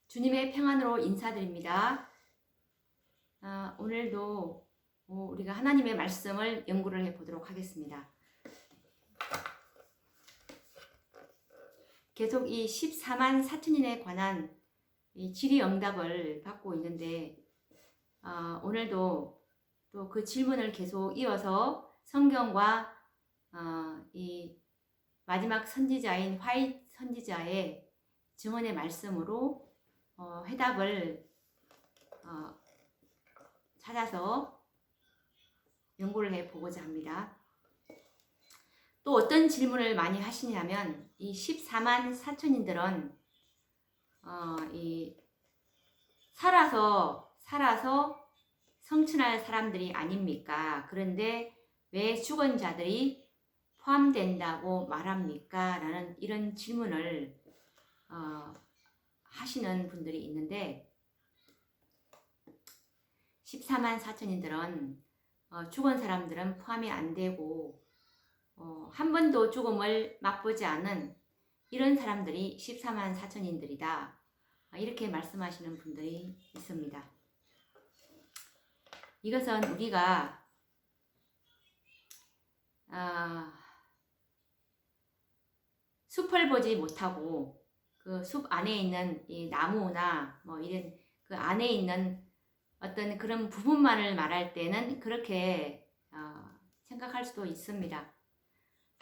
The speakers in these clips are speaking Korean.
주님의 평안으로 인사드립니다. 오늘도 우리가 하나님의 말씀을 연구를 해보도록 하겠습니다. 계속 이 14만 4천인에 관한 이 질의응답을 받고 있는데 오늘도 또 그 질문을 계속 이어서 성경과 이 마지막 선지자인 화이트 선지자의 증언의 말씀으로 해답을 찾아서 연구를 해보고자 합니다. 또 어떤 질문을 많이 하시냐면 이 14만 4천인들은 이 살아서 성천할 사람들이 아닙니까? 그런데 왜 죽은 자들이 포함된다고 말합니까? 라는 이런 질문을 하시는 분들이 있는데 14만 4천인들은 죽은 사람들은 포함이 안 되고 한 번도 죽음을 맛보지 않은 이런 사람들이 14만 4천인들이다. 이렇게 말씀하시는 분들이 있습니다. 이것은 우리가 숲을 보지 못하고 그 숲 안에 있는 이 나무나 뭐 이런 그 안에 있는 어떤 그런 부분만을 말할 때는 그렇게 생각할 수도 있습니다.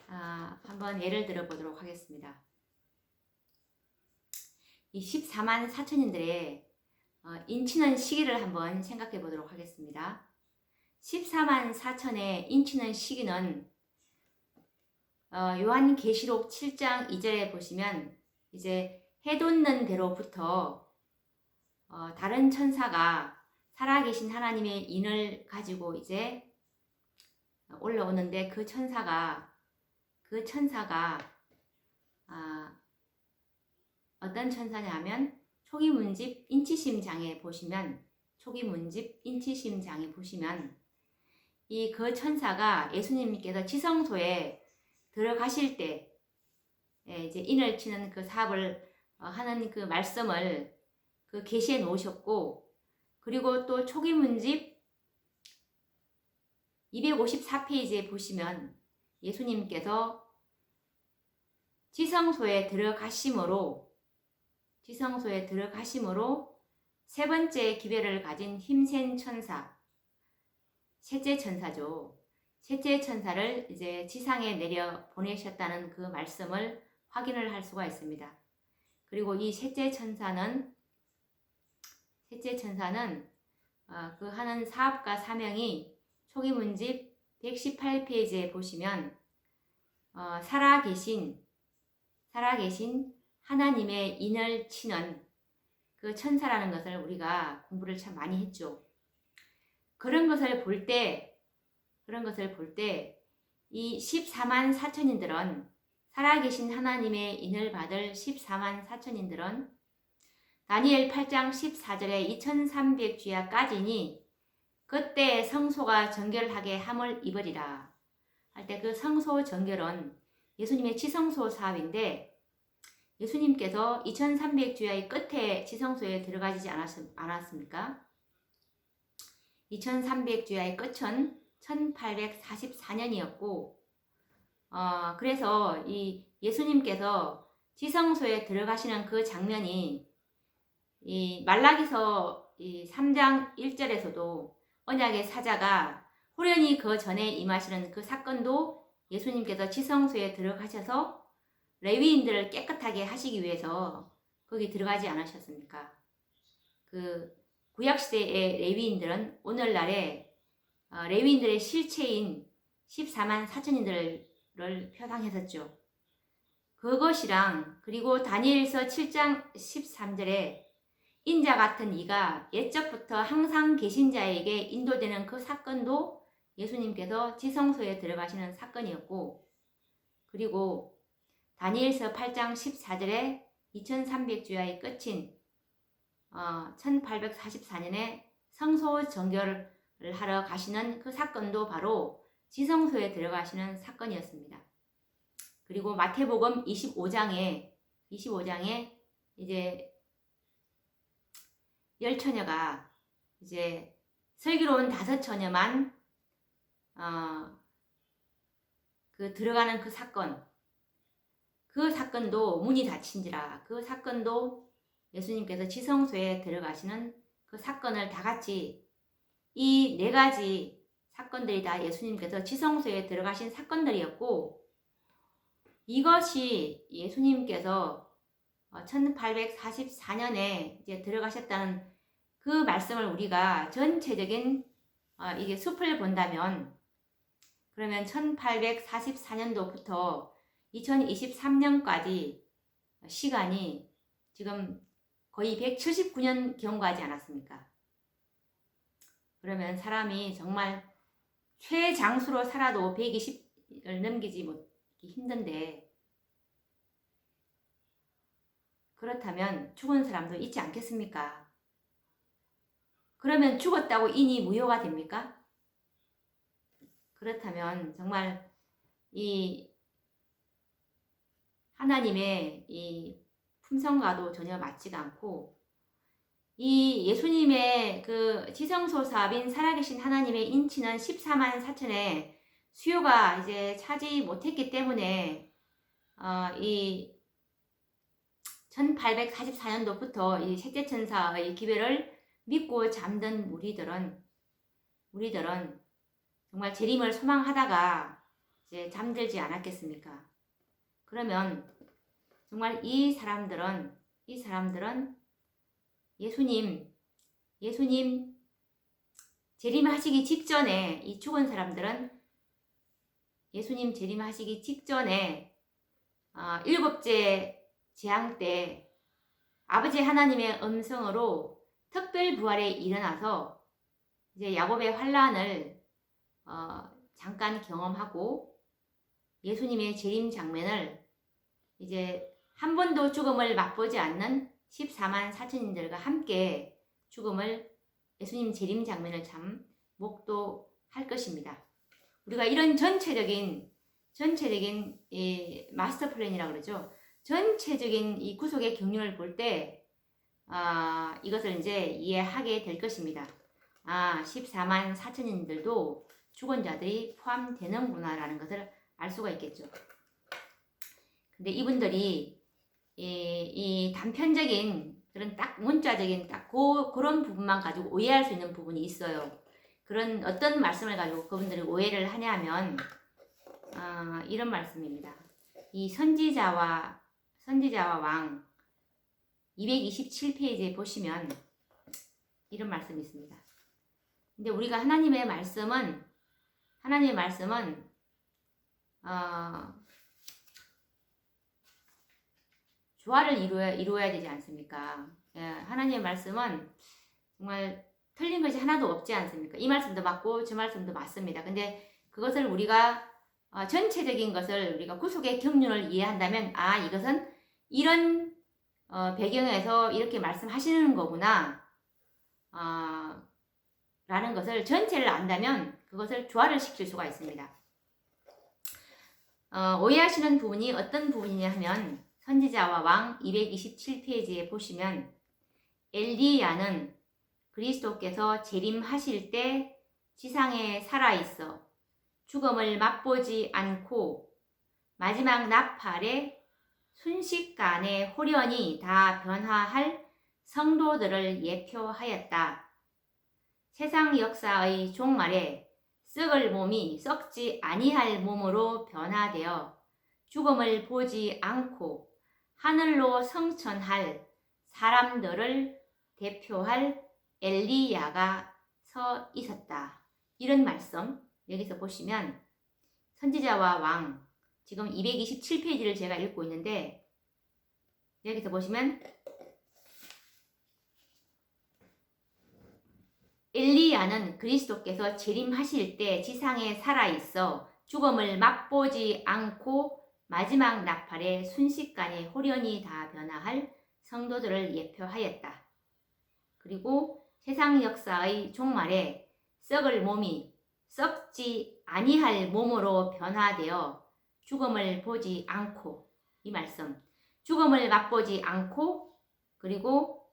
한번 예를 들어 보도록 하겠습니다. 이 14만 4천인들의 인치는 시기를 한번 생각해 보도록 하겠습니다. 14만 4천의 인치는 시기는 요한계시록 7장 2절에 보시면 이제 해 돋는 대로부터 다른 천사가 살아계신 하나님의 인을 가지고 이제 올라오는데 그 천사가 어떤 천사냐면 초기문집 인치심장에 보시면 이 그 천사가 예수님께서 지성소에 들어가실 때 이제 인을 치는 그 사업을 하는 그 말씀을 그 계시해 놓으셨고, 그리고 또 초기문집 254페이지에 보시면 예수님께서 지성소에 들어가심으로 세 번째 기별을 가진 힘센 천사, 셋째 천사죠. 셋째 천사를 이제 지상에 내려 보내셨다는 그 말씀을 확인을 할 수가 있습니다. 그리고 이 셋째 천사는 그 하는 사업과 사명이 초기문집 118페이지에 보시면 살아계신 하나님의 인을 치는 그 천사라는 것을 우리가 공부를 참 많이 했죠. 그런 것을 볼 때 이 14만 4천인들은 살아계신 하나님의 인을 받을 14만 4천인들은 다니엘 8장 14절에 2300주야까지니 그때 성소가 정결하게 함을 입으리라 할 때 그 성소 정결은 예수님의 지성소 사업인데, 예수님께서 2300주야의 끝에 지성소에 들어가지 않았습니까? 2300주야의 끝은 1844년이었고 그래서 이 예수님께서 지성소에 들어가시는 그 장면이 이 말라기서 이 3장 1절에서도 언약의 사자가 호련히 그 전에 임하시는 그 사건도 예수님께서 지성소에 들어가셔서 레위인들을 깨끗하게 하시기 위해서 거기 들어가지 않으셨습니까? 그 구약시대의 레위인들은 오늘날의 레위인들의 실체인 14만 4천인들을 표상했었죠. 그것이랑 그리고 다니엘서 7장 13절에 인자 같은 이가 옛적부터 항상 계신 자에게 인도되는 그 사건도 예수님께서 지성소에 들어가시는 사건이었고, 그리고 다니엘서 8장 14절에 2300주야의 끝인 1844년에 성소 정결을 하러 가시는 그 사건도 바로 지성소에 들어가시는 사건이었습니다. 그리고 마태복음 25장에 이제 10처녀가 이제 슬기로운 5처녀만 그 들어가는 그 사건도 문이 닫힌지라 그 사건도 예수님께서 지성소에 들어가시는 그 사건을 다 같이 이 4가지 사건들이 다 예수님께서 지성소에 들어가신 사건들이었고 이것이 예수님께서 1844년에 이제 들어가셨다는 그 말씀을 우리가 전체적인 이게 숲을 본다면 그러면 1844년도부터 2023년까지 시간이 지금 거의 179년 경과하지 않았습니까? 그러면 사람이 정말 최장수로 살아도 120을 넘기지 못하기 힘든데 그렇다면 죽은 사람도 있지 않겠습니까? 그러면 죽었다고 인이 무효가 됩니까? 그렇다면 정말 이 하나님의 이 품성과도 전혀 맞지가 않고 이 예수님의 그 지성소 사업인 살아계신 하나님의 인치는 14만 4천의 수요가 이제 차지 못했기 때문에 이 1844년도부터 이 셋째 천사의 기별을 믿고 잠든 우리들은 정말 재림을 소망하다가 이제 잠들지 않았겠습니까? 그러면 정말 이 사람들은 예수님 재림하시기 직전에 이 죽은 사람들은 예수님 재림하시기 직전에 7째 재앙 때 아버지 하나님의 음성으로 특별 부활에 일어나서 이제 야곱의 환란을 잠깐 경험하고 예수님의 재림 장면을 이제 한 번도 죽음을 맛보지 않는 14만 4천인들과 함께 죽음을 예수님 재림 장면을 참 목도할 것입니다. 우리가 이런 전체적인 이 마스터 플랜이라고 그러죠. 전체적인 이 구속의 경륜을 볼 때 이것을 이제 이해하게 될 것입니다. 14만 4천인들도 죽은 자들이 포함되는구나라는 것을 알 수가 있겠죠. 근데 이분들이 이 단편적인 그런 딱 문자적인 딱 그런 부분만 가지고 오해할 수 있는 부분이 있어요. 그런 어떤 말씀을 가지고 그분들이 오해를 하냐면 이런 말씀입니다. 이 선지자와 왕 227페이지에 보시면 이런 말씀이 있습니다. 근데 우리가 하나님의 말씀은 조화를 이루어야 되지 않습니까? 예, 하나님의 말씀은 정말 틀린 것이 하나도 없지 않습니까? 이 말씀도 맞고 저 말씀도 맞습니다. 근데 그것을 우리가 전체적인 것을 우리가 구속의 경륜을 이해한다면 이것은 이런 배경에서 이렇게 말씀하시는 거구나 라는 것을 전체를 안다면 그것을 조화를 시킬 수가 있습니다. 오해하시는 부분이 어떤 부분이냐 하면 선지자와 왕 227페이지에 보시면 엘리야는 그리스도께서 재림하실 때 지상에 살아있어 죽음을 맛보지 않고 마지막 나팔에 순식간에 홀연히 다 변화할 성도들을 예표하였다. 세상 역사의 종말에 썩을 몸이 썩지 아니할 몸으로 변화되어 죽음을 보지 않고 하늘로 성천할 사람들을 대표할 엘리야가 서 있었다. 이런 말씀 여기서 보시면 선지자와 왕 지금 227페이지를 제가 읽고 있는데 여기서 보시면 엘리야는 그리스도께서 재림하실 때 지상에 살아있어 죽음을 맛보지 않고 마지막 나팔에 순식간에 홀연히 다 변화할 성도들을 예표하였다. 그리고 세상 역사의 종말에 썩을 몸이 썩지 아니할 몸으로 변화되어 죽음을 보지 않고 이 말씀 죽음을 맛보지 않고 그리고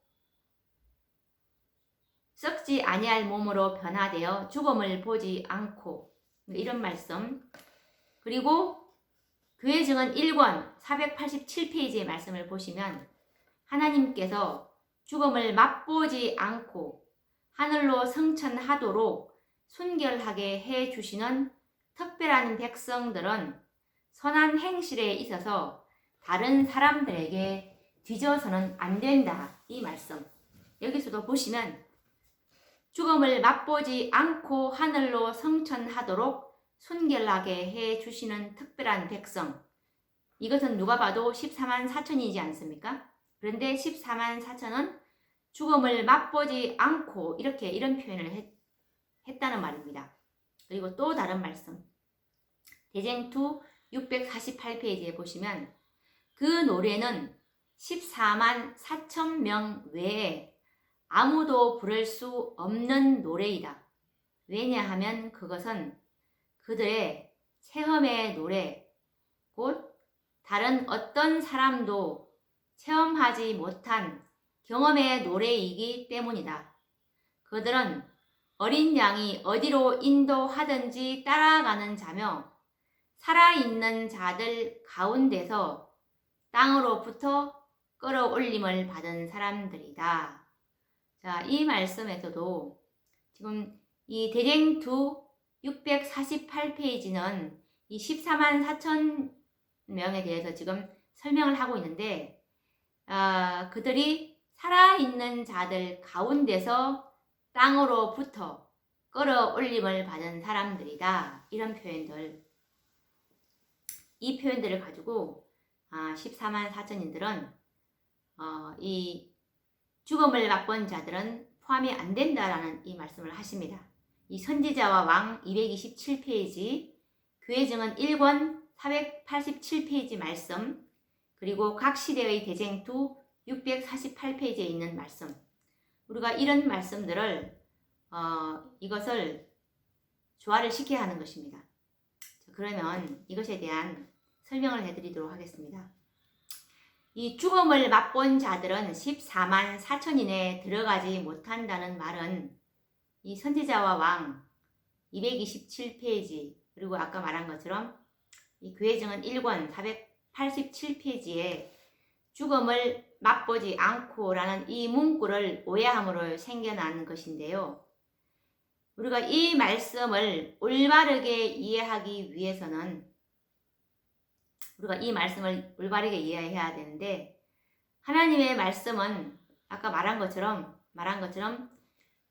썩지 아니할 몸으로 변화되어 죽음을 보지 않고, 이런 말씀. 그리고 교회 증언 1권 487페이지의 말씀을 보시면 하나님께서 죽음을 맛보지 않고 하늘로 승천하도록 순결하게 해 주시는 특별한 백성들은 선한 행실에 있어서 다른 사람들에게 뒤져서는 안 된다. 이 말씀. 여기서도 보시면 죽음을 맛보지 않고 하늘로 승천하도록 순결하게 해 주시는 특별한 백성. 이것은 누가 봐도 14만 4천이지 않습니까? 그런데 14만 4천은 죽음을 맛보지 않고 이런 표현을 했다는 말입니다. 그리고 또 다른 말씀. 대쟁투 648페이지에 보시면 그 노래는 14만 4천 명 외에 아무도 부를 수 없는 노래이다. 왜냐하면 그것은 그들의 체험의 노래, 곧 다른 어떤 사람도 체험하지 못한 경험의 노래이기 때문이다. 그들은 어린 양이 어디로 인도하든지 따라가는 자며 살아있는 자들 가운데서 땅으로부터 끌어올림을 받은 사람들이다. 자, 이 말씀에서도 지금 이 대쟁투 648페이지는 이 14만 4천 명에 대해서 지금 설명을 하고 있는데, 그들이 살아있는 자들 가운데서 땅으로부터 끌어올림을 받은 사람들이다. 이런 표현들. 이 표현들을 가지고 14만 4천인들은 이 죽음을 맛본 자들은 포함이 안 된다라는 이 말씀을 하십니다. 이 선지자와 왕 227페이지, 교회 증언 1권 487페이지 말씀, 그리고 각 시대의 대쟁투 648페이지에 있는 말씀. 우리가 이런 말씀들을 이것을 조화를 시켜야 하는 것입니다. 그러면 이것에 대한 설명을 해드리도록 하겠습니다. 이 죽음을 맛본 자들은 14만 4천인에 들어가지 못한다는 말은 이 선지자와 왕 227페이지, 그리고 아까 말한 것처럼 이 교회 증언 1권 487페이지에 죽음을 맛보지 않고 라는 이 문구를 오해함으로 생겨난 것인데요. 우리가 이 말씀을 올바르게 이해하기 위해서는 우리가 이 말씀을 올바르게 이해해야 되는데, 하나님의 말씀은 아까 말한 것처럼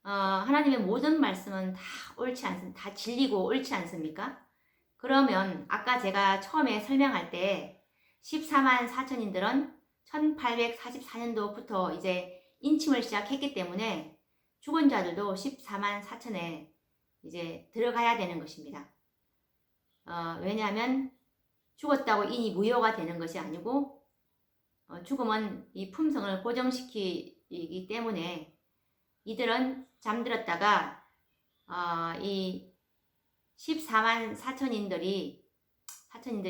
하나님의 모든 말씀은 다 옳지 않습니까? 다 진리고 옳지 않습니까? 그러면 아까 제가 처음에 설명할 때 14만 4천인들은 1844년도부터 이제 인침을 시작했기 때문에 죽은 자들도 14만 4천에 이제 들어가야 되는 것입니다. 왜냐하면 죽었다고 인이 무효가 되는 것이 아니고 죽음은 이 품성을 고정시키기 때문에 이들은 잠들었다가 이 14만 4천인들이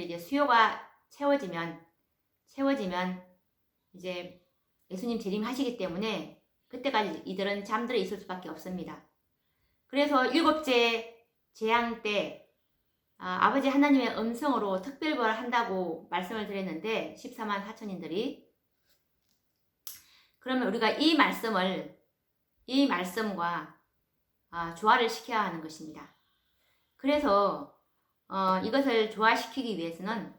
이제 수요가 채워지면 이제 예수님 재림하시기 때문에 그때까지 이들은 잠들어 있을 수밖에 없습니다. 그래서 일곱째 재앙 때 아버지 하나님의 음성으로 특별부활을 한다고 말씀을 드렸는데 14만 4천인들이, 그러면 우리가 이 말씀과 조화를 시켜야 하는 것입니다. 그래서 이것을 조화시키기 위해서는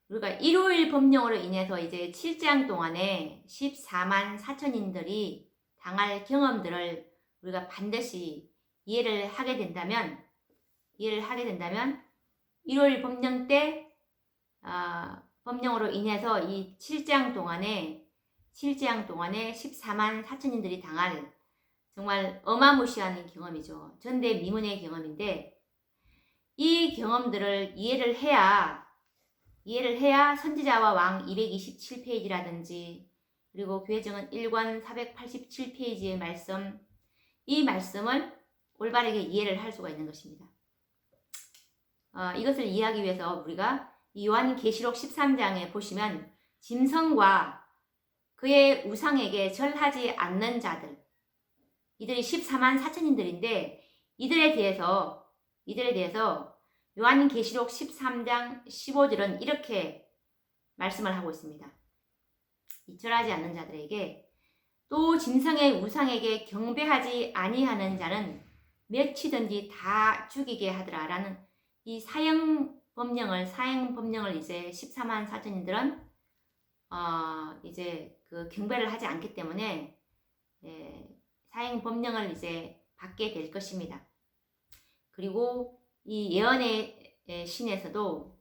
우리가 일요일 법령으로 인해서 이제 7장 동안에 14만 4천인들이 당할 경험들을 우리가 반드시 이해를 하게 된다면 일요일 법령 때 법령으로 인해서 이 7장 동안에 14만 4천인들이 당할 정말 어마무시한 경험이죠. 전대미문의 경험인데, 이 경험들을 이해를 해야 선지자와 왕 227페이지라든지 그리고 교회 증언 1권 487페이지의 말씀, 이 말씀을 올바르게 이해를 할 수가 있는 것입니다. 이것을 이해하기 위해서 우리가 이 요한계시록 13장에 보시면 짐승과 그의 우상에게 절하지 않는 자들, 이들이 14만 4천인들인데 이들에 대해서 요한계시록 13장 15절은 이렇게 말씀을 하고 있습니다. 이 절하지 않는 자들에게 또 짐승의 우상에게 경배하지 아니하는 자는 몇이든지 다 죽이게 하더라라는 이 사형 법령을 이제 14만 4천인들은 이제 그 경배를 하지 않기 때문에 사형 법령을 이제 받게 될 것입니다. 그리고 이 예언의 신에서도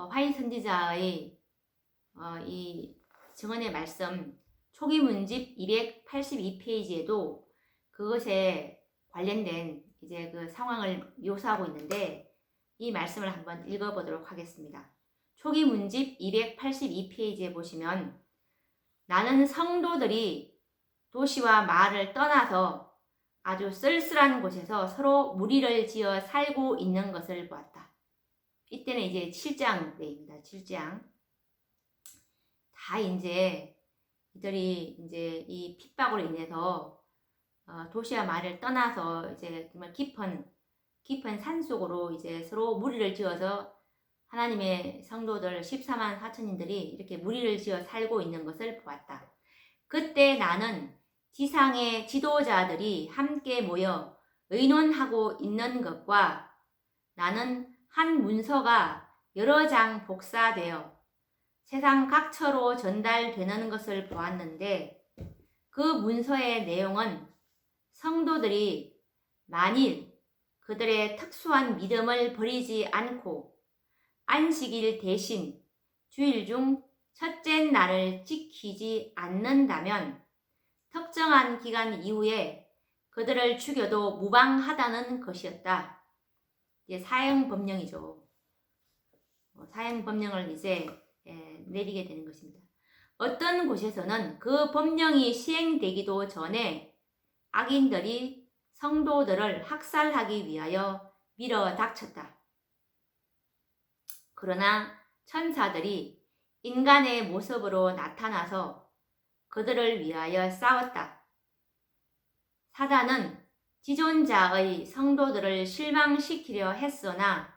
화인 선지자의 이 증언의 말씀 초기 문집 282페이지에도 그것에 관련된 이제 그 상황을 묘사하고 있는데 이 말씀을 한번 읽어보도록 하겠습니다. 초기 문집 282페이지에 보시면 나는 성도들이 도시와 마을을 떠나서 아주 쓸쓸한 곳에서 서로 무리를 지어 살고 있는 것을 보았다. 이때는 이제 7장 때입니다. 7장. 다 이제 이들이 이제 이 핍박으로 인해서 도시와 마을을 떠나서 이제 정말 깊은 산 속으로 이제 서로 무리를 지어서 하나님의 성도들 14만 4천인들이 이렇게 무리를 지어 살고 있는 것을 보았다. 그때 나는 지상의 지도자들이 함께 모여 의논하고 있는 것과 나는 한 문서가 여러 장 복사되어 세상 각처로 전달되는 것을 보았는데 그 문서의 내용은 성도들이 만일 그들의 특수한 믿음을 버리지 않고 안식일 대신 주일 중 첫째 날을 지키지 않는다면 특정한 기간 이후에 그들을 죽여도 무방하다는 것이었다. 이제 사형 법령이죠. 사형 법령을 이제 내리게 되는 것입니다. 어떤 곳에서는 그 법령이 시행되기도 전에 악인들이 성도들을 학살하기 위하여 밀어닥쳤다. 그러나 천사들이 인간의 모습으로 나타나서 그들을 위하여 싸웠다. 사단은 지존자의 성도들을 실망시키려 했으나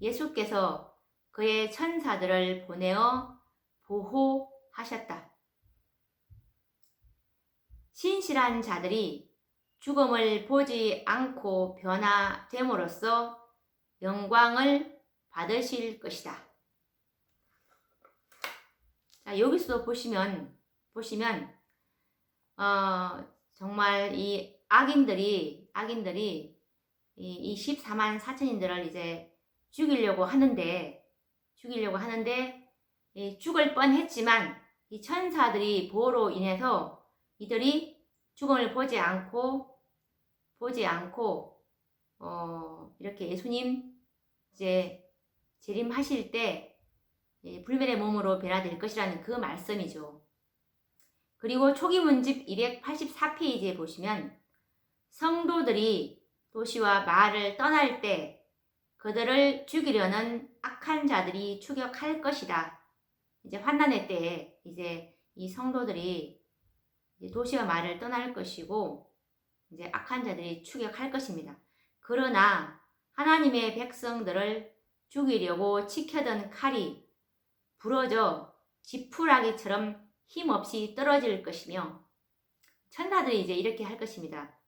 예수께서 그의 천사들을 보내어 보호하셨다. 신실한 자들이 죽음을 보지 않고 변화됨으로써 영광을 받으실 것이다. 자, 여기서 보시면 정말 이 악인들이 이 14만 4천인들을 이제 죽이려고 하는데 죽을 뻔했지만 이 천사들이 보호로 인해서 이들이 죽음을 보지 않고 이렇게 예수님 이제 재림하실 때 불멸의 몸으로 변화될 것이라는 그 말씀이죠. 그리고 초기 문집 284페이지에 보시면 성도들이 도시와 마을을 떠날 때 그들을 죽이려는 악한 자들이 추격할 것이다. 이제 환난의 때에 이제 이 성도들이 이제 도시와 마을을 떠날 것이고 이제 악한 자들이 추격할 것입니다. 그러나 하나님의 백성들을 죽이려고 치켜든 칼이 부러져 지푸라기처럼 힘없이 떨어질 것이며 천사들이 이제 이렇게 할 것입니다.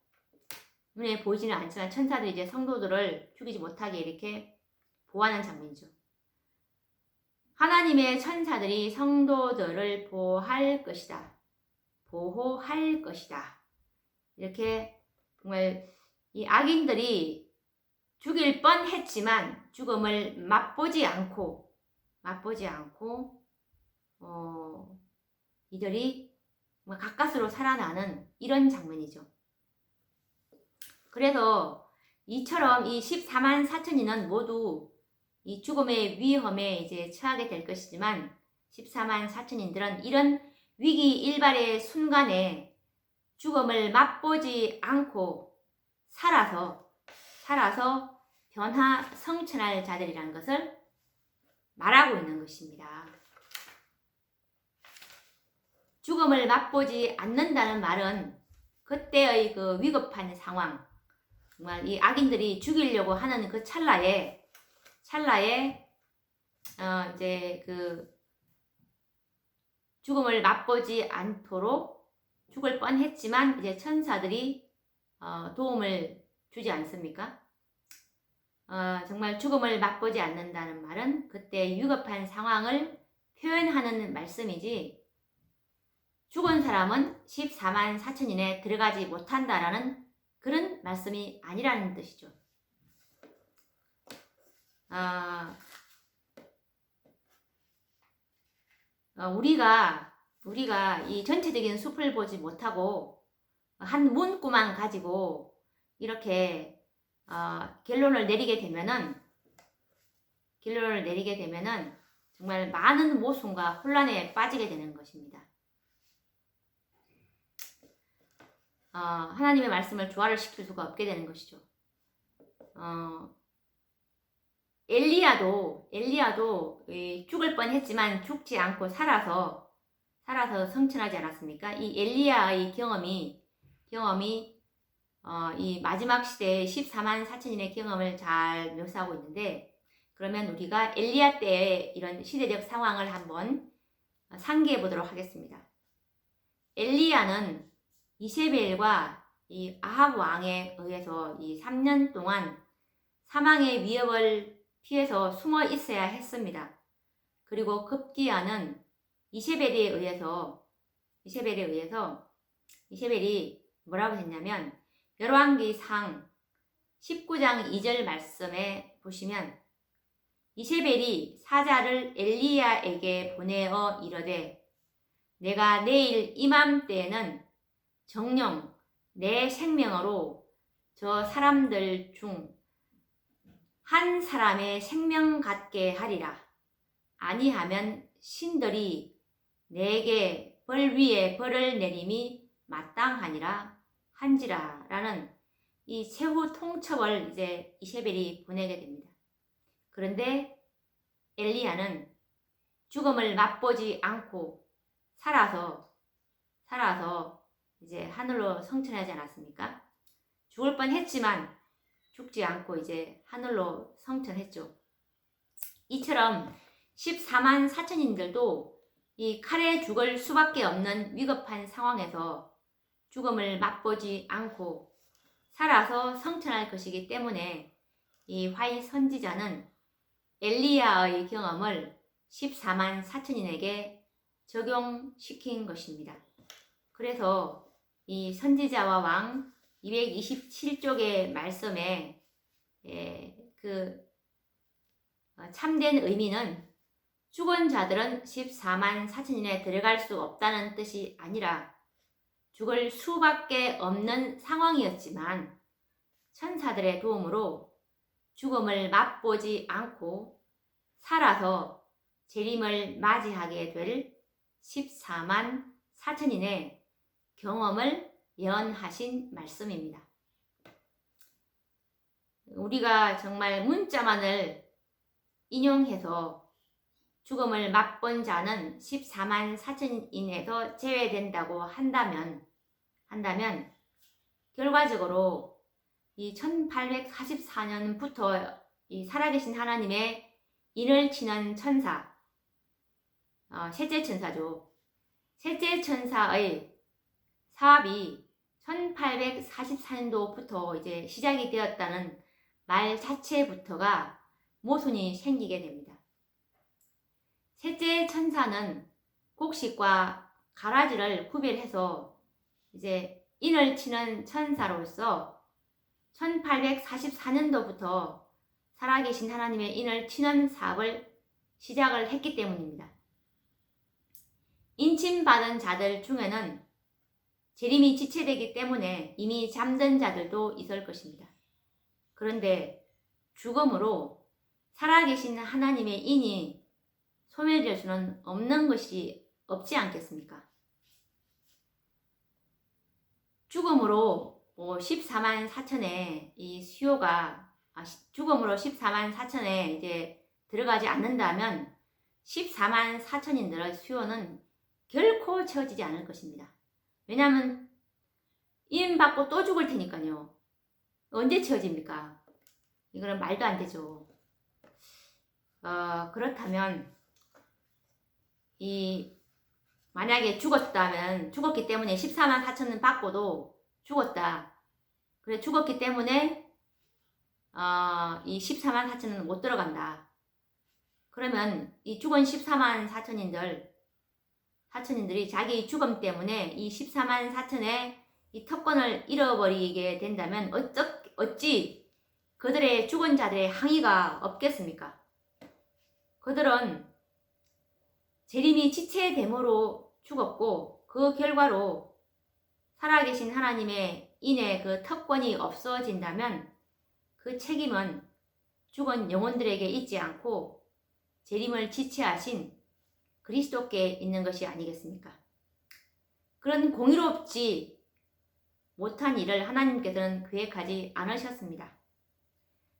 눈에 보이지는 않지만 천사들이 이제 성도들을 죽이지 못하게 이렇게 보호하는 장면이죠. 하나님의 천사들이 성도들을 보호할 것이다. 이렇게 정말 이 악인들이 죽일 뻔했지만 죽음을 맛보지 않고 이들이 가까스로 살아나는 이런 장면이죠. 그래서 이처럼 이 14만 4천인은 모두 이 죽음의 위험에 이제 처하게 될 것이지만 14만 4천인들은 이런 위기 일발의 순간에 죽음을 맛보지 않고 살아서 변화 성천할 자들이라는 것을 말하고 있는 것입니다. 죽음을 맛보지 않는다는 말은 그때의 그 위급한 상황, 정말 이 악인들이 죽이려고 하는 그 찰나에 이제 그 죽음을 맛보지 않도록 죽을 뻔했지만 이제 천사들이 도움을 주지 않습니까? 정말 죽음을 맛보지 않는다는 말은 그때 위급한 상황을 표현하는 말씀이지, 죽은 사람은 14만 4천인에 들어가지 못한다라는 그런 말씀이 아니라는 뜻이죠. 우리가 이 전체적인 숲을 보지 못하고 한 문구만 가지고 이렇게 결론을 내리게 되면은 정말 많은 모순과 혼란에 빠지게 되는 것입니다. 하나님의 말씀을 조화를 시킬 수가 없게 되는 것이죠. 엘리야도 죽을 뻔했지만 죽지 않고 살아서 성천하지 않았습니까? 이 엘리야의 경험이 이 마지막 시대의 14만 4천인의 경험을 잘 묘사하고 있는데, 그러면 우리가 엘리야 때의 이런 시대적 상황을 한번 상기해 보도록 하겠습니다. 엘리야는 이세벨과 이 아합 왕에 의해서 이 3년 동안 사망의 위협을 피해서 숨어 있어야 했습니다. 그리고 급기야는 이세벨이 뭐라고 했냐면, 열왕기상 19장 2절 말씀에 보시면 이세벨이 사자를 엘리야에게 보내어 이르되, 내가 내일 이맘때에는 정녕 내 생명으로 저 사람들 중 한 사람의 생명 같게 하리라. 아니하면 신들이 내게 벌 위에 벌을 내림이 마땅하니라 한지라. 라는 이 최후 통첩을 이제 이세벨이 보내게 됩니다. 그런데 엘리야는 죽음을 맛보지 않고 살아서 이제 하늘로 성천하지 않았습니까? 죽을 뻔했지만 죽지 않고 이제 하늘로 성천했죠. 이처럼 14만 4천인들도 이 칼에 죽을 수밖에 없는 위급한 상황에서 죽음을 맛보지 않고 살아서 성천할 것이기 때문에 이 화이 선지자는 엘리야의 경험을 14만 4천인에게 적용시킨 것입니다. 그래서 이 선지자와 왕 227쪽의 말씀에 참된 의미는 죽은 자들은 14만 4천인에 들어갈 수 없다는 뜻이 아니라 죽을 수밖에 없는 상황이었지만 천사들의 도움으로 죽음을 맛보지 않고 살아서 재림을 맞이하게 될 14만 4천인의 경험을 예언하신 말씀입니다. 우리가 정말 문자만을 인용해서 죽음을 맛본 자는 14만 4천인에서 제외된다고 한다면 결과적으로 이 1844년부터 이 살아계신 하나님의 인을 치는 천사, 셋째 천사죠. 셋째 천사의 사업이 1844년도부터 이제 시작이 되었다는 말 자체부터가 모순이 생기게 됩니다. 셋째 천사는 곡식과 가라지를 구별해서 이제 인을 치는 천사로서 1844년도부터 살아계신 하나님의 인을 치는 사업을 시작을 했기 때문입니다. 인침받은 자들 중에는 재림이 지체되기 때문에 이미 잠든 자들도 있을 것입니다. 그런데 죽음으로 살아계신 하나님의 인이 소멸될 수는 없는 것이 없지 않겠습니까? 죽음으로 14만 4천의 이 수요가 죽음으로 14만 4천에 이제 들어가지 않는다면 14만 4천인들의 수요는 결코 채워지지 않을 것입니다. 왜냐하면 임 받고 또 죽을 테니까요. 언제 채워집니까? 이거는 말도 안 되죠. 그렇다면 만약에 죽었기 때문에 14만 4천은 받고도 죽었다. 그래 죽었기 때문에 이 14만 4천은 못 들어간다. 그러면 이 죽은 14만 4천인들이 자기 죽음 때문에 이 14만 4천의 이 특권을 잃어버리게 된다면 어찌 그들의 죽은 자들의 항의가 없겠습니까? 그들은 재림이 지체됨으로 죽었고 그 결과로 살아계신 하나님의 인의 그 특권이 없어진다면 그 책임은 죽은 영혼들에게 있지 않고 재림을 지체하신 그리스도께 있는 것이 아니겠습니까? 그런 공의롭지 못한 일을 하나님께서는 계획하지 않으셨습니다.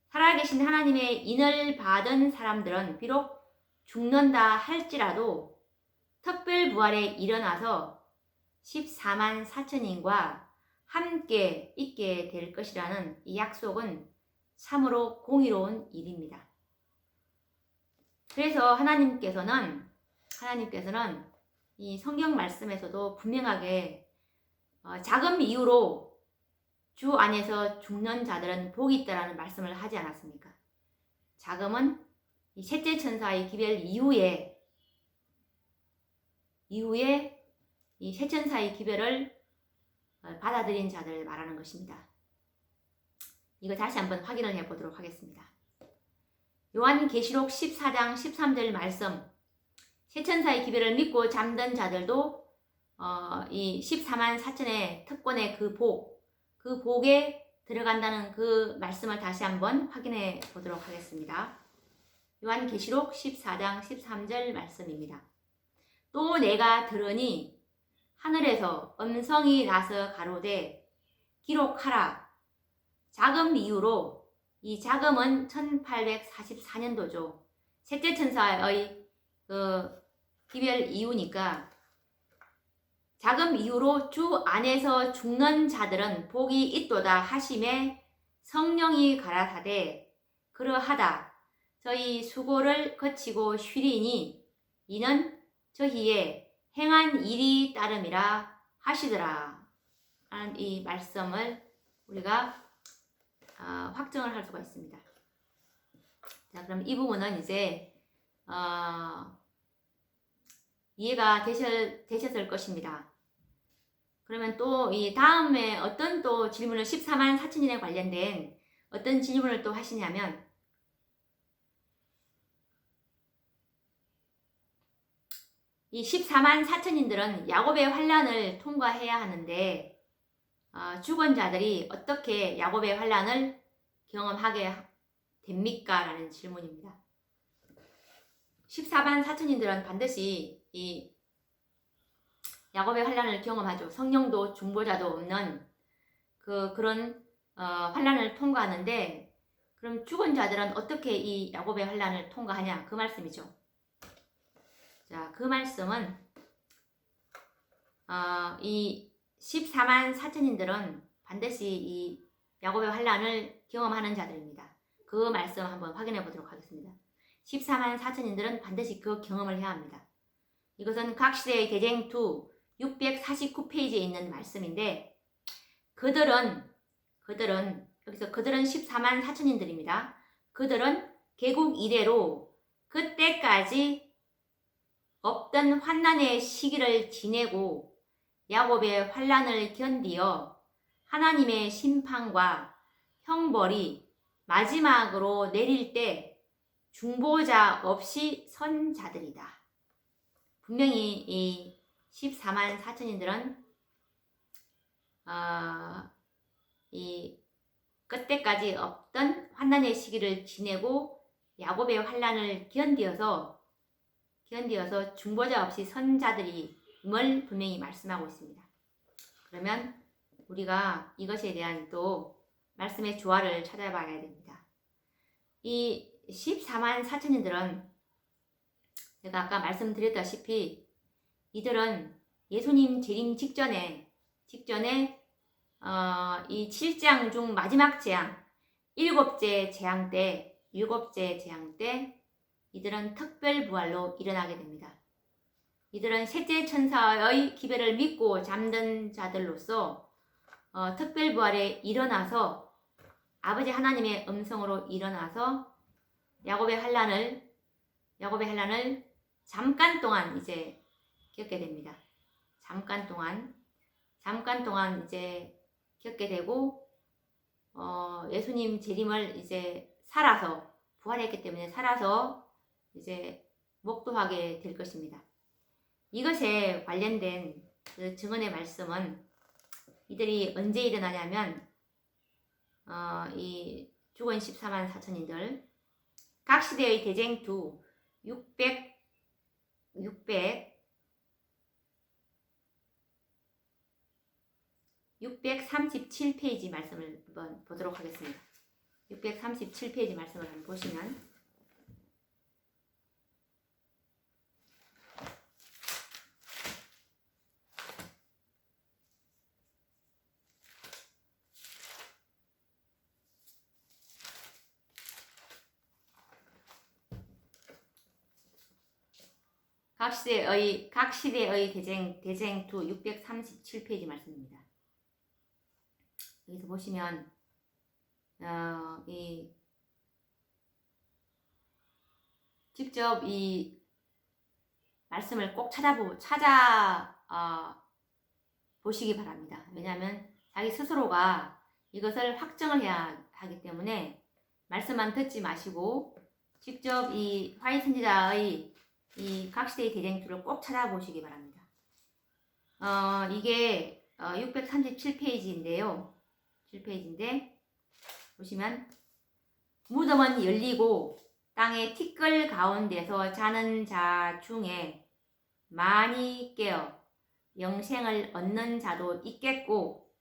살아계신 하나님의 인을 받은 사람들은 비록 죽는다 할지라도 특별부활에 일어나서 14만 4천인과 함께 있게 될 것이라는 이 약속은 참으로 공의로운 일입니다. 그래서 하나님께서는 이 성경 말씀에서도 분명하게 작은 이유로 주 안에서 죽는 자들은 복이 있다라는 말씀을 하지 않았습니까? 자금은 이 셋째 천사의 기별 이후에 이 세 천사의 기별을 받아들인 자들을 말하는 것입니다. 이거 다시 한번 확인을 해보도록 하겠습니다. 요한계시록 14장 13절 말씀, 세 천사의 기별을 믿고 잠든 자들도 이 14만 4천의 특권의 그 복에 들어간다는 그 말씀을 다시 한번 확인해 보도록 하겠습니다. 요한계시록 14장 13절 말씀입니다. 또 내가 들으니 하늘에서 음성이 나서 가로되 기록하라. 자금 이후로, 이 자금은 1844년도죠. 셋째 천사의 기별 이후니까 자금 이후로 주 안에서 죽는 자들은 복이 있도다 하심에 성령이 가라사대 그러하다. 저희 수고를 거치고 쉬리니 이는 저희의 행한 일이 따름이라 하시더라. 하는 이 말씀을 우리가 확정을 할 수가 있습니다. 자, 그럼 이 부분은 이제 이해가 되셨을 것입니다. 그러면 또 이 다음에 어떤 또 질문을 14만 4천인에 관련된 어떤 질문을 또 하시냐면 이 14만 4천인들은 야곱의 환란을 통과해야 하는데 죽은 자들이 어떻게 야곱의 환란을 경험하게 됩니까? 라는 질문입니다. 14만 4천인들은 반드시 이 야곱의 환란을 경험하죠. 성령도 중보자도 없는 그런 환란을 통과하는데, 그럼 죽은 자들은 어떻게 이 야곱의 환란을 통과하냐? 그 말씀이죠. 자, 그 말씀은 이 14만 4천인들은 반드시 이 야곱의 환란을 경험하는 자들입니다. 그 말씀 한번 확인해 보도록 하겠습니다. 14만 4천인들은 반드시 그 경험을 해야 합니다. 이것은 각 시대의 대쟁투 649페이지에 있는 말씀인데 그들은 14만 4천인들입니다. 그들은 개국 이래로 그때까지 없던 환난의 시기를 지내고 야곱의 환난을 견디어 하나님의 심판과 형벌이 마지막으로 내릴 때 중보자 없이 선 자들이다. 분명히 이 14만 4천인들은 이 그때까지 없던 환난의 시기를 지내고 야곱의 환난을 견디어서 중보자 없이 선 자들임을 분명히 말씀하고 있습니다. 그러면 우리가 이것에 대한 또 말씀의 조화를 찾아봐야 됩니다. 이 14만 4천인들은 제가 아까 말씀드렸다시피 이들은 예수님 재림 직전에 이 7장 중 마지막 재앙, 일곱째 재앙 때 이들은 특별 부활로 일어나게 됩니다. 이들은 셋째 천사의 기별을 믿고 잠든 자들로서 특별 부활에 일어나서 아버지 하나님의 음성으로 일어나서 야곱의 환난을 잠깐 동안 이제 겪게 됩니다. 잠깐 동안 이제 겪게 되고 예수님 재림을 이제 살아서 부활했기 때문에 살아서 이제 목도하게 될 것입니다. 이것에 관련된 그 증언의 말씀은 이들이 언제 일어나냐면 이 죽은 14만 4천인들 각 시대의 대쟁투 637페이지 말씀을 한번 보도록 하겠습니다. 637페이지 말씀을 한번 보시면 각 시대의 대쟁투 637페이지 말씀입니다. 여기서 보시면 직접 이 말씀을 꼭 보시기 바랍니다. 왜냐하면 자기 스스로가 이것을 확정을 해야 하기 때문에 말씀만 듣지 마시고 직접 이 화이 선지자의 이 각 시대의 대쟁투를 꼭 찾아보시기 바랍니다. 이게 637페이지인데요. 7페이지인데 보시면 무덤은 열리고 땅의 티끌 가운데서 자는 자 중에 많이 깨어 영생을 얻는 자도 있겠고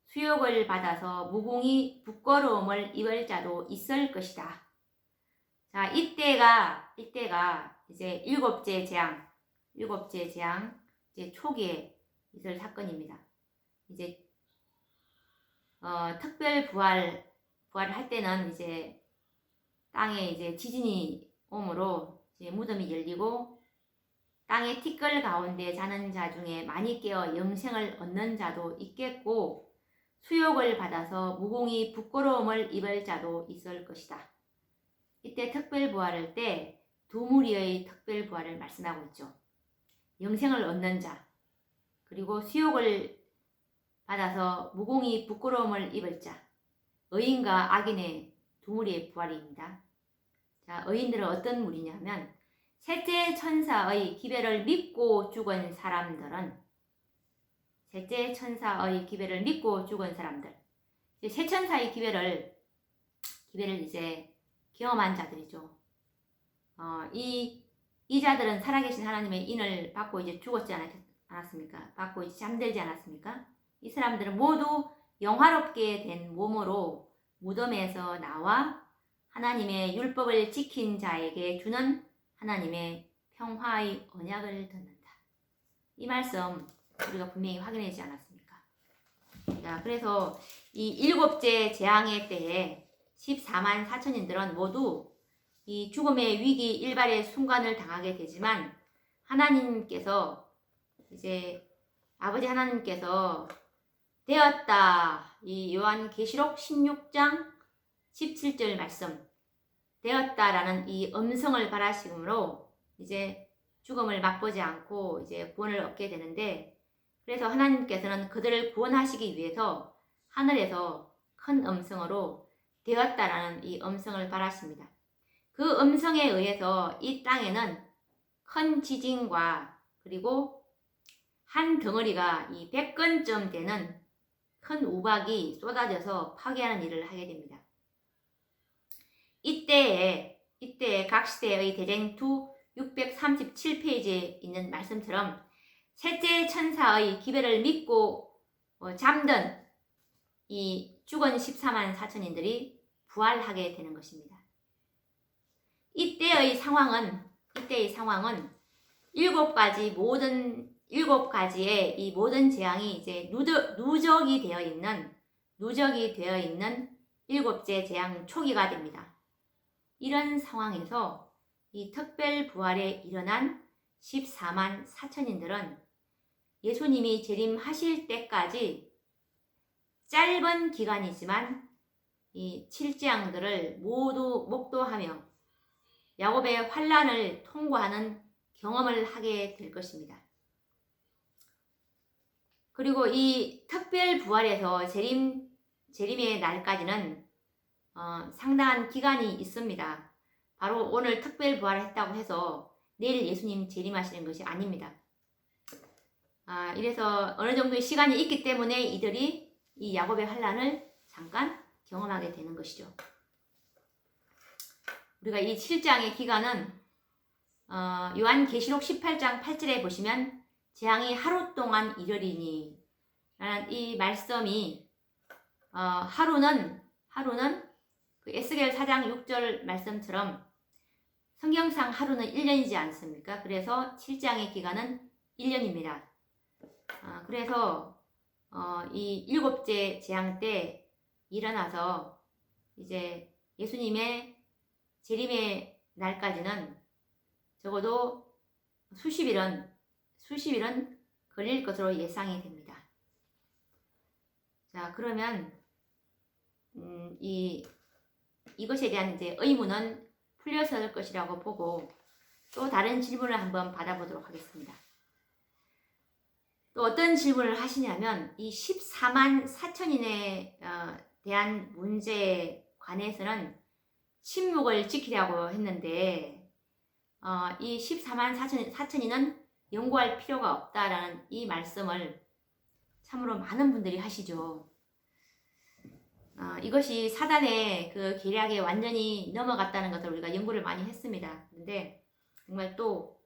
수욕을 받아서 무궁히 부끄러움을 입을 자도 있을 것이다. 자, 이때가 이제 일곱째 재앙 이제 초기에 있을 사건입니다. 이제 특별 부활을 할 때는 이제 땅에 이제 지진이 오므로 이제 무덤이 열리고 땅의 티끌 가운데 자는 자 중에 많이 깨어 영생을 얻는 자도 있겠고 수욕을 받아서 무궁히 부끄러움을 입을 자도 있을 것이다. 이때 특별 부활할 때 두 무리의 특별 부활을 말씀하고 있죠. 영생을 얻는 자 그리고 수욕을 받아서 무궁히 부끄러움을 입을 자, 의인과 악인의 두 무리의 부활입니다. 자, 의인들은 어떤 무리냐면 셋째 천사의 기별을 믿고 죽은 사람들 세 천사의 기별을 이제 경험한 자들이죠. 이 자들은 살아계신 하나님의 인을 받고 이제 죽었지 않았습니까? 받고 이제 잠들지 않았습니까? 이 사람들은 모두 영화롭게 된 몸으로 무덤에서 나와 하나님의 율법을 지킨 자에게 주는 하나님의 평화의 언약을 듣는다. 이 말씀 우리가 분명히 확인하지 않았습니까? 자, 그래서 이 일곱째 재앙의 때에 14만 4천인들은 모두 이 죽음의 위기 일발의 순간을 당하게 되지만 하나님께서 이제 아버지 하나님께서 되었다. 이 요한계시록 16장 17절 말씀 되었다라는 이 음성을 바라심으로 이제 죽음을 맛보지 않고 이제 구원을 얻게 되는데 그래서 하나님께서는 그들을 구원하시기 위해서 하늘에서 큰 음성으로 되었다라는 이 음성을 바라십니다. 그 음성에 의해서 이 땅에는 큰 지진과 그리고 한 덩어리가 이 100건쯤 되는 큰 우박이 쏟아져서 파괴하는 일을 하게 됩니다. 이때에 각 시대의 대쟁투 637페이지에 있는 말씀처럼 셋째 천사의 기별을 믿고 잠든 이 죽은 14만 4천인들이 부활하게 되는 것입니다. 이때의 상황은 일곱 가지의 이 모든 재앙이 이제 누적이 되어 있는 일곱째 재앙 초기가 됩니다. 이런 상황에서 이 특별 부활에 일어난 14만 4천인들은 예수님이 재림하실 때까지 짧은 기간이지만 이 7재앙들을 모두 목도하며 야곱의 환란을 통과하는 경험을 하게 될 것입니다. 그리고 이 특별 부활에서 재림의 날까지는 상당한 기간이 있습니다. 바로 오늘 특별 부활을 했다고 해서 내일 예수님 재림하시는 것이 아닙니다. 이래서 어느 정도의 시간이 있기 때문에 이들이 이 야곱의 환란을 잠깐 경험하게 되는 것이죠. 우리가 이 7장의 기간은 요한계시록 18장 8절에 보시면 재앙이 하루 동안 이르리니 라는 이 말씀이 하루는 그 에스겔 4장 6절 말씀처럼 성경상 하루는 1년이지 않습니까? 그래서 7장의 기간은 1년입니다. 그래서 이 일곱째 재앙 때 일어나서 이제 예수님의 재림의 날까지는 적어도 수십일은 걸릴 것으로 예상이 됩니다. 자, 그러면 이것에 대한 이제 의문은 풀렸을 것이라고 보고 또 다른 질문을 한번 받아보도록 하겠습니다. 또 어떤 질문을 하시냐면 이 14만 4천인에 대한 문제에 관해서는 침묵을 지키려고 했는데 이 14만 4천인은 연구할 필요가 없다라는 이 말씀을 참으로 많은 분들이 하시죠. 이것이 사단의 그 계략에 완전히 넘어갔다는 것을 우리가 연구를 많이 했습니다. 그런데 정말 또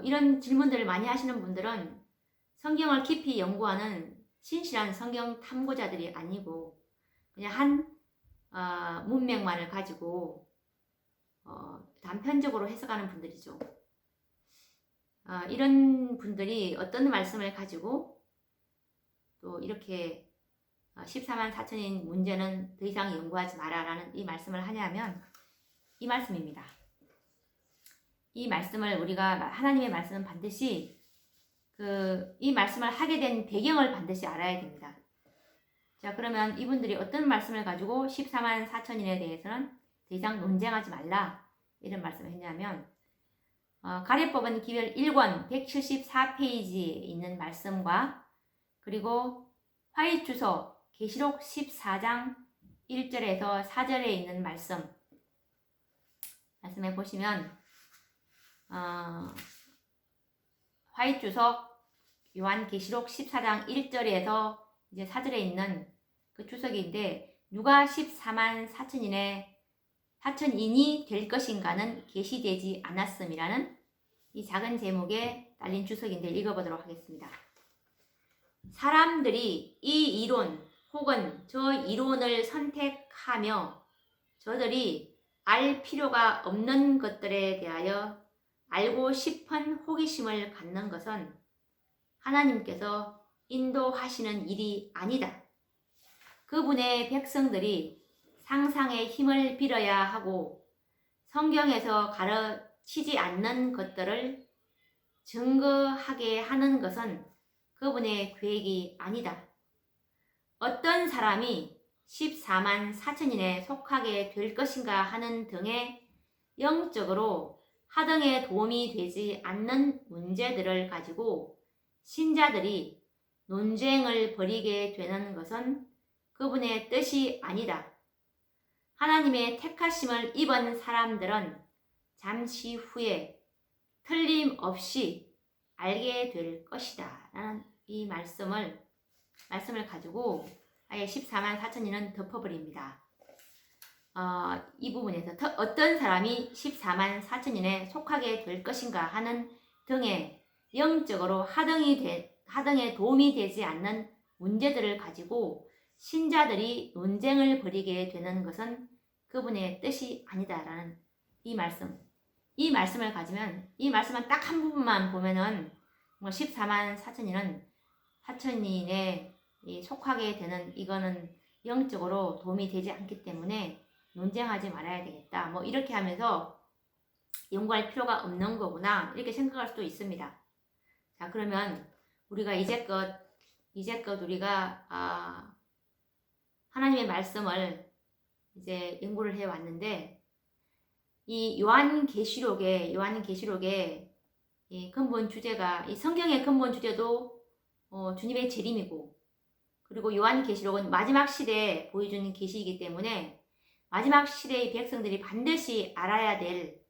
이런 질문들을 많이 하시는 분들은 성경을 깊이 연구하는 신실한 성경 탐구자들이 아니고 그냥 한 문맥만을 가지고 단편적으로 해석하는 분들이죠. 이런 분들이 어떤 말씀을 가지고 또 이렇게 14만 4천인 문제는 더 이상 연구하지 마라라는 이 말씀을 하냐면 이 말씀입니다. 이 말씀을 우리가 하나님의 말씀은 반드시 이 말씀을 하게 된 배경을 반드시 알아야 됩니다. 자, 그러면 이분들이 어떤 말씀을 가지고 14만 4천인에 대해서는 더 이상 논쟁하지 말라 이런 말씀을 했냐면 가래법은 기별 1권 174페이지에 있는 말씀과 그리고 화이트주석 계시록 14장 1절에서 4절에 있는 말씀에 보시면 화이트주석 요한계시록 14장 1절에서 이제 4절에 있는 그 주석인데 누가 14만 4천인이 될 것인가는 계시되지 않았음이라는 이 작은 제목에 딸린 주석인데 읽어보도록 하겠습니다. 사람들이 이 이론 혹은 저 이론을 선택하며 저들이 알 필요가 없는 것들에 대하여 알고 싶은 호기심을 갖는 것은 하나님께서 인도하시는 일이 아니다. 그분의 백성들이 상상의 힘을 빌어야 하고 성경에서 가르치지 않는 것들을 증거하게 하는 것은 그분의 계획이 아니다. 어떤 사람이 14만 4천인에 속하게 될 것인가 하는 등의 영적으로 하등에 도움이 되지 않는 문제들을 가지고 신자들이 논쟁을 벌이게 되는 것은 그분의 뜻이 아니다. 하나님의 택하심을 입은 사람들은 잠시 후에 틀림없이 알게 될 것이다. 라는 이 말씀을 가지고 아예 14만 4천인은 덮어버립니다. 이 부분에서 어떤 사람이 14만 4천인에 속하게 될 것인가 하는 등의 영적으로 하등에 도움이 되지 않는 문제들을 가지고 신자들이 논쟁을 벌이게 되는 것은 그분의 뜻이 아니다라는 이 말씀. 이 말씀을 가지면 이 말씀만 딱 한 부분만 보면은 14만 4천인에 속하게 되는 이거는 영적으로 도움이 되지 않기 때문에 논쟁하지 말아야 되겠다. 뭐 이렇게 하면서 연구할 필요가 없는 거구나 이렇게 생각할 수도 있습니다. 자, 그러면 우리가 이제껏 우리가 하나님의 말씀을 이제 연구를 해 왔는데 이 요한계시록의 이 근본 주제가 이 성경의 근본 주제도 주님의 재림이고 그리고 요한계시록은 마지막 시대에 보여주는 계시이기 때문에 마지막 시대의 백성들이 반드시 알아야 될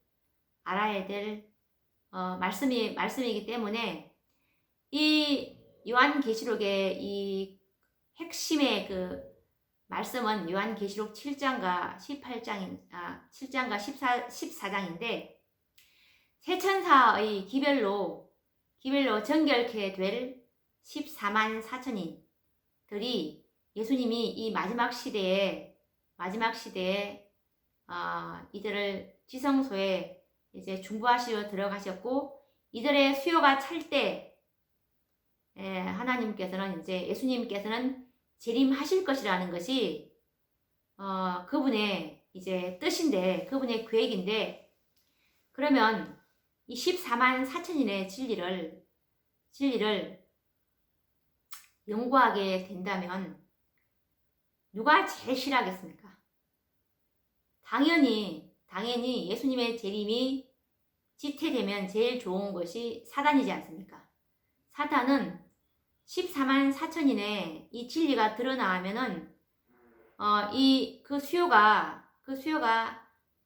말씀이기 때문에 이 요한계시록의 이 핵심의 그 말씀은 요한계시록 7장과 14장인데 세 천사의 기별로 정결케 될 14만 4천인들이 예수님이 이 마지막 시대에 이들을 지성소에 이제 중보하시러 들어가셨고 이들의 수요가 찰 때 하나님께서는 이제 예수님께서는 재림하실 것이라는 것이 그분의 이제 뜻인데 그분의 계획인데 그러면 이 14만 4천인의 진리를 연구하게 된다면 누가 제일 싫어하겠습니까? 당연히 예수님의 재림이 지체되면 제일 좋은 것이 사단이지 않습니까? 사단은 14만 4천인의 이 진리가 드러나면은 그 수요가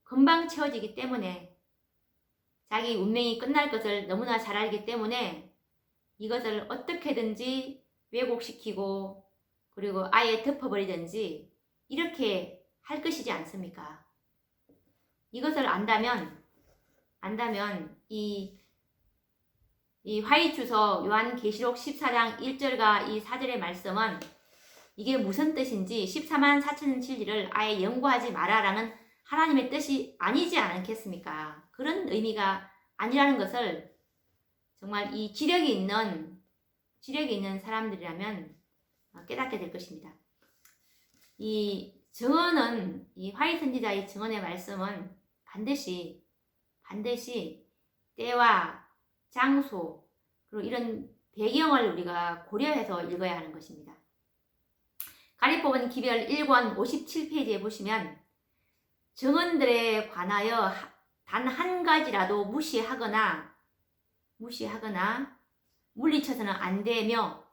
금방 채워지기 때문에 자기 운명이 끝날 것을 너무나 잘 알기 때문에 이것을 어떻게든지 왜곡시키고 그리고 아예 덮어버리든지 이렇게 할 것이지 않습니까? 이것을 안다면 이 화의주서 요한계시록 14장 1절과 이 4절의 말씀은 이게 무슨 뜻인지 14만 4천 진리를 아예 연구하지 마라라는 하나님의 뜻이 아니지 않겠습니까? 그런 의미가 아니라는 것을 정말 이 지력이 있는 사람들이라면 깨닫게 될 것입니다. 이 증언은 이 화의 선지자의 증언의 말씀은 반드시 때와 장소 그리고 이런 배경을 우리가 고려해서 읽어야 하는 것입니다. 가리뽑은 기별 1권 57페이지에 보시면 증언들에 관하여 단 한 가지라도 무시하거나 물리쳐서는 안 되며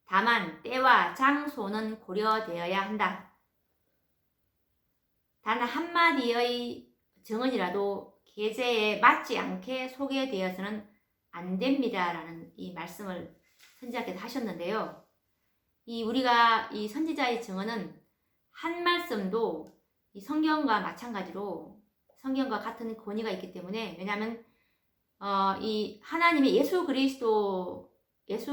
다만 때와 장소는 고려되어야 한다. 단 한마디의 증언이라도 계제에 맞지 않게 소개되어서는 안 됩니다. 라는 이 말씀을 선지자께서 하셨는데요. 우리가 이 선지자의 증언은 한 말씀도 이 성경과 마찬가지로 성경과 같은 권위가 있기 때문에 왜냐하면 이 하나님의 예수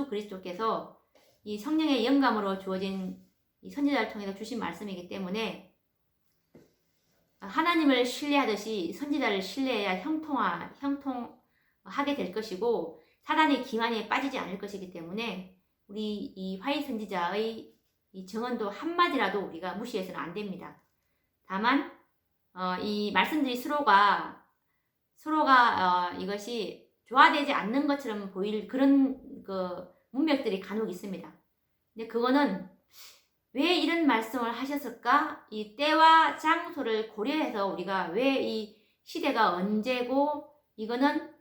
그리스도께서 이 성령의 영감으로 주어진 이 선지자를 통해서 주신 말씀이기 때문에 하나님을 신뢰하듯이 선지자를 신뢰해야 형통하게 될 것이고 사단의 기만에 빠지지 않을 것이기 때문에 우리 이 화의 선지자의 이 증언도 한마디라도 우리가 무시해서는 안 됩니다. 다만 이 말씀들이 서로가 이것이 조화되지 않는 것처럼 보일 그런 그 문맥들이 간혹 있습니다. 근데 그거는 왜 이런 말씀을 하셨을까? 이 때와 장소를 고려해서 우리가 왜 이 시대가 언제고 이거는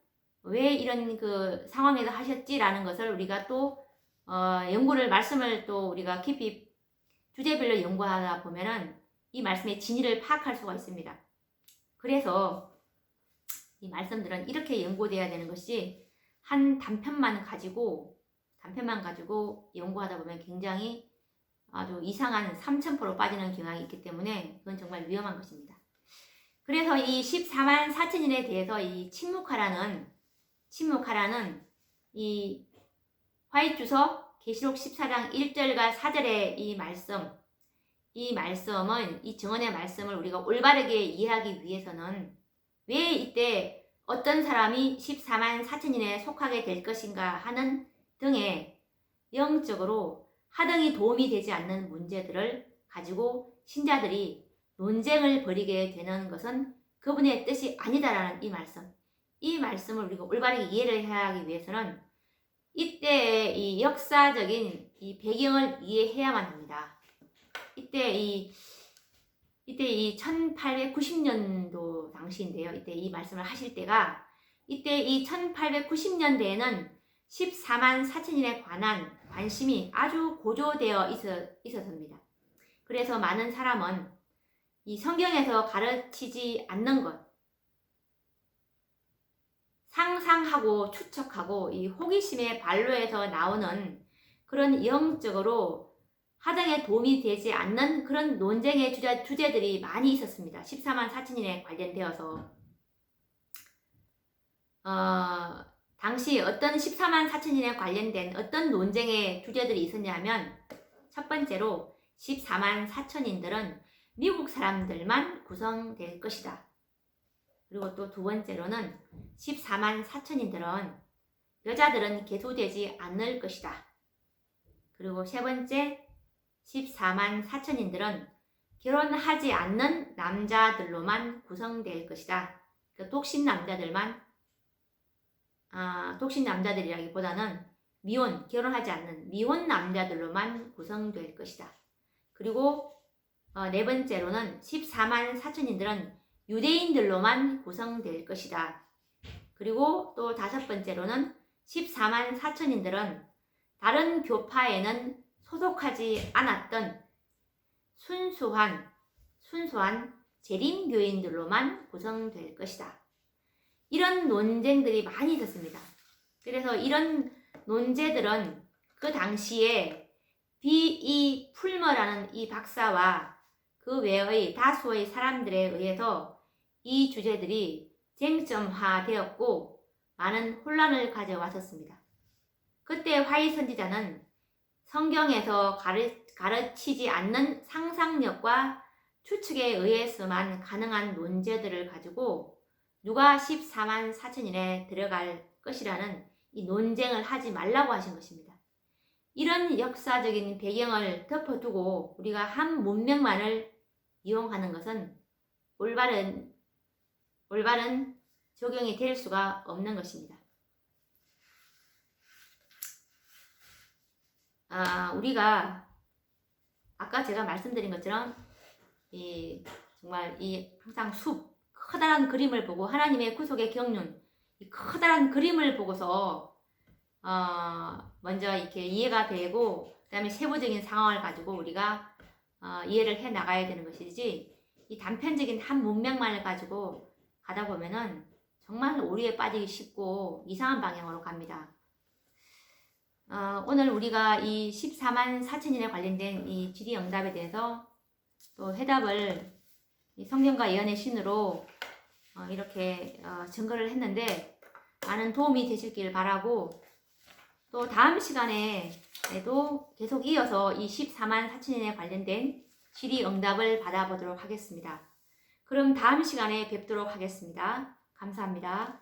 왜 이런 그 상황에서 하셨지라는 것을 우리가 또 말씀을 또 우리가 깊이 주제별로 연구하다 보면은 이 말씀의 진위를 파악할 수가 있습니다. 그래서 이 말씀들은 이렇게 연구되어야 되는 것이 한 단편만 가지고 연구하다 보면 굉장히 아주 이상한 3000% 빠지는 경향이 있기 때문에 그건 정말 위험한 것입니다. 그래서 이 14만 4천인에 대해서 이 침묵하라는 이 화의주서 계시록 14장 1절과 4절의 이 말씀은 이 증언의 말씀을 우리가 올바르게 이해하기 위해서는 왜 이때 어떤 사람이 14만 4천인에 속하게 될 것인가 하는 등의 영적으로 하등이 도움이 되지 않는 문제들을 가지고 신자들이 논쟁을 벌이게 되는 것은 그분의 뜻이 아니다라는 이 말씀. 이 말씀을 우리가 올바르게 이해를 해야 하기 위해서는 이때의 이 역사적인 이 배경을 이해해야만 합니다. 이때 이 1890년도 당시인데요. 이때 이 말씀을 하실 때가 이때 이 1890년대에는 14만 4천인에 관한 관심이 아주 고조되어 있었습니다. 그래서 많은 사람은 이 성경에서 가르치지 않는 것, 상상하고 추측하고 이 호기심의 발로에서 나오는 그런 영적으로 하등에 도움이 되지 않는 그런 논쟁의 주제들이 많이 있었습니다. 14만 4천인에 관련되어서 당시 어떤 14만 4천인에 관련된 어떤 논쟁의 주제들이 있었냐면 첫 번째로 14만 4천인들은 미국 사람들만 구성될 것이다. 그리고 또 두 번째로는 14만 4천인들은 여자들은 계수되지 않을 것이다. 그리고 세 번째 14만 4천인들은 결혼하지 않는 남자들로만 구성될 것이다. 그러니까 독신 남자들이라기보다는 결혼하지 않는 미혼 남자들로만 구성될 것이다. 그리고 네 번째로는 14만 4천인들은 유대인들로만 구성될 것이다. 그리고 또 다섯 번째로는 14만 4천인들은 다른 교파에는 소속하지 않았던 순수한 재림교인들로만 구성될 것이다. 이런 논쟁들이 많이 있었습니다. 그래서 이런 논제들은 그 당시에 B.E. 풀머라는 이 박사와 그 외의 다수의 사람들에 의해서 이 주제들이 쟁점화되었고 많은 혼란을 가져왔었습니다. 그때 화이 선지자는 성경에서 가르치지 않는 상상력과 추측에 의해서만 가능한 논제들을 가지고 누가 14만 4천인에 들어갈 것이라는 이 논쟁을 하지 말라고 하신 것입니다. 이런 역사적인 배경을 덮어두고 우리가 한 문맥만을 이용하는 것은 올바른 적용이 될 수가 없는 것입니다. 우리가 아까 제가 말씀드린 것처럼 정말 항상 커다란 그림을 보고 하나님의 구속의 경륜, 이 커다란 그림을 보고서 먼저 이렇게 이해가 되고 그다음에 세부적인 상황을 가지고 우리가 이해를 해 나가야 되는 것이지 이 단편적인 한 문맥만을 가지고 가다 보면은 정말 오류에 빠지기 쉽고 이상한 방향으로 갑니다. 오늘 우리가 이 14만 4천인에 관련된 이 질의응답에 대해서 또 해답을 이 성경과 예언의 신으로 이렇게 증거를 했는데 많은 도움이 되실길 바라고 또 다음 시간에도 계속 이어서 이 14만 4천인에 관련된 질의응답을 받아보도록 하겠습니다. 그럼 다음 시간에 뵙도록 하겠습니다. 감사합니다.